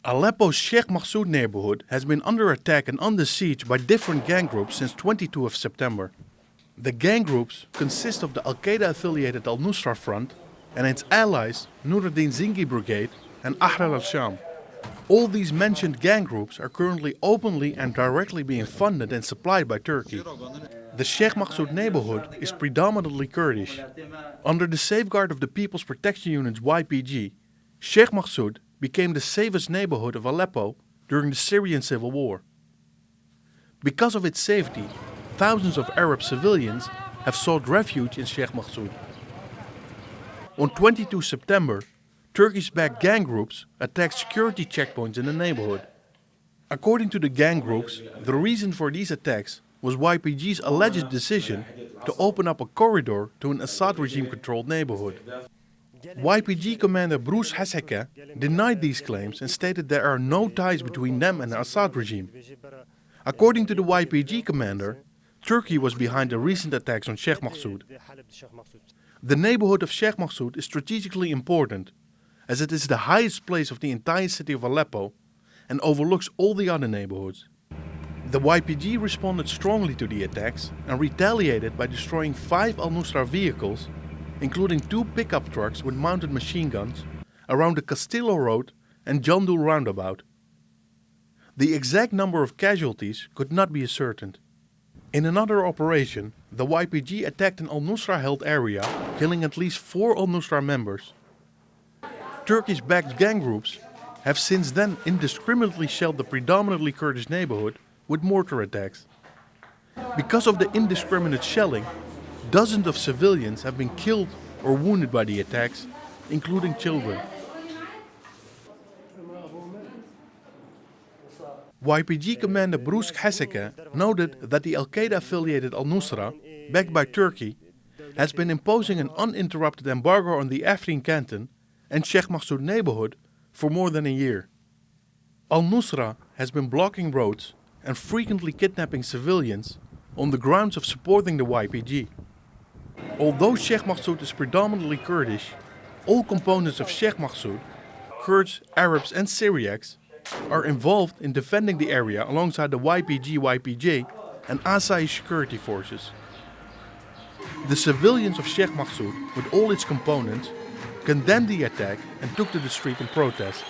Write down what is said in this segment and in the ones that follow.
Aleppo's Sheikh Maqsoud neighbourhood has been under attack and under siege by different gang groups since 22 of September. The gang groups consist of the Al-Qaeda-affiliated al-Nusra front and its allies Nouradin Zinki Brigade and Ahrar al Sham. All these mentioned gang groups are currently openly and directly being funded and supplied by Turkey. The Sheikh Maqsoud neighbourhood is predominantly Kurdish. Under the safeguard of the People's Protection Unit's YPG, Sheikh Maqsoud became the safest neighbourhood of Aleppo during the Syrian civil war. Because of its safety, thousands of Arab civilians have sought refuge in Sheikh Maqsoud. On 22 September, Turkish-backed gang groups attacked security checkpoints in the neighbourhood. According to the gang groups, the reason for these attacks was YPG's alleged decision to open up a corridor to an Assad regime-controlled neighbourhood. YPG commander Bruce Haseke denied these claims and stated there are no ties between them and the Assad regime. According to the YPG commander, Turkey was behind the recent attacks on Sheikh Maqsoud. The neighbourhood of Sheikh Maqsoud is strategically important, as it is the highest place of the entire city of Aleppo and overlooks all the other neighbourhoods. The YPG responded strongly to the attacks and retaliated by destroying 5 al-Nusra vehicles, including 2 pickup trucks with mounted machine guns, around the Castillo Road and Jandul roundabout. The exact number of casualties could not be ascertained. In another operation, the YPG attacked an al-Nusra-held area, killing at least 4 al-Nusra members. Turkish-backed gang groups have since then indiscriminately shelled the predominantly Kurdish neighbourhood with mortar attacks. Because of the indiscriminate shelling, dozens of civilians have been killed or wounded by the attacks, including children. YPG commander Bruce Haseke noted that the Al-Qaeda-affiliated al-Nusra, backed by Turkey, has been imposing an uninterrupted embargo on the Afrin canton and Sheikh Maqsoud neighbourhood for more than a year. Al-Nusra has been blocking roads and frequently kidnapping civilians on the grounds of supporting the YPG. Although Sheikh Maqsoud is predominantly Kurdish, all components of Sheikh Maqsoud, Kurds, Arabs and Syriacs, are involved in defending the area alongside the YPG and Asahi security forces. The civilians of Sheikh Maqsoud, with all its components, condemned the attack and took to the street in protest.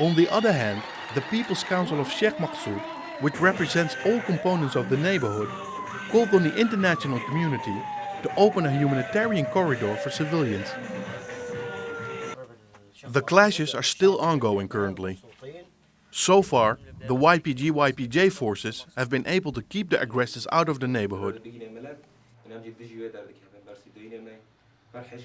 On the other hand, the People's Council of Sheikh Maqsoud, which represents all components of the neighbourhood, called on the international community to open a humanitarian corridor for civilians. The clashes are still ongoing currently. So far, the YPG-YPJ forces have been able to keep the aggressors out of the neighbourhood.